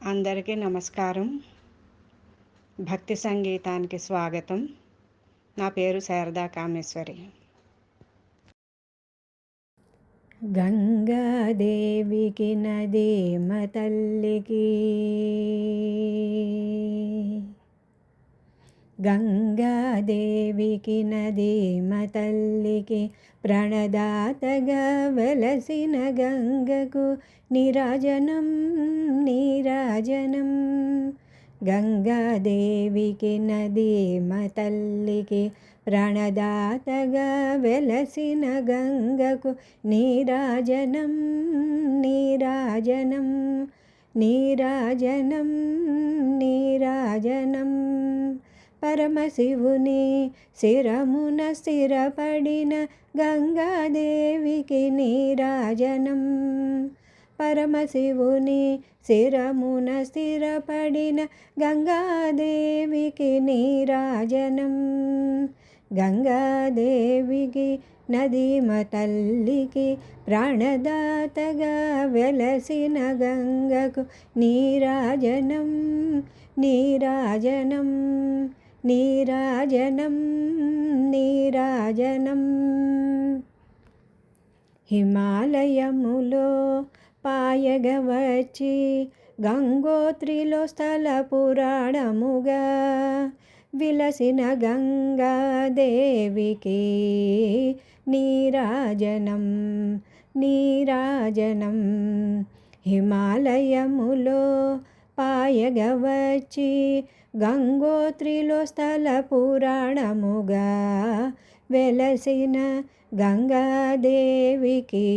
అందరికీ నమస్కారం. భక్తి సంగీతానికి స్వాగతం. నా పేరు శారదా కామేశ్వరి. గంగాదేవికి నదీమ తల్లికి, గంగాదేవికి నదీమ తల్లికి, ప్రణదాతగా వెలసిన గంగకు నీరాజనం నీరాజనం. గంగాదేవికి నదీమ తల్లికి, ప్రాణదాతగా వెలసిన గంగకు నీరాజనం నీరాజనం నీరాజనం నీరాజనం. పరమశివుని శిరమున స్థిరపడిన గంగాదేవికి నీరాజనం. పరమశివుని శిరమున స్థిరపడిన గంగాదేవికి నీరాజనం. గంగాదేవికి నదీమ తల్లికి, ప్రాణదాతగా వెలసిన గంగకు నీరాజనం నీరాజనం నీరాజనం నీరాజనం. హిమాలయములో పాయగవచ్చి గంగోత్రిలో స్థల పురాణముగా విలసిన గంగాదేవికి నీరాజనం నీరాజనం. హిమాలయములో పాయగవచ్చి గంగోత్రిలో స్థల పురాణముగా వెలసిన గంగాదేవికి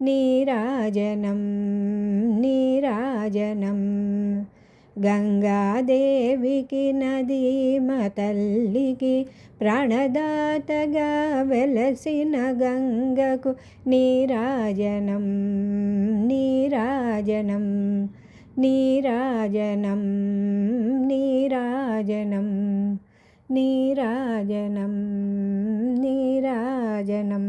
నీరాజనం నీరాజనం. గంగాదేవికి నదీమ తల్లికి, ప్రాణదాతగా వెలసిన గంగకు నీరాజనం నీరాజనం నీరాజనం నీరాజనం నీరాజనం నీరాజనం.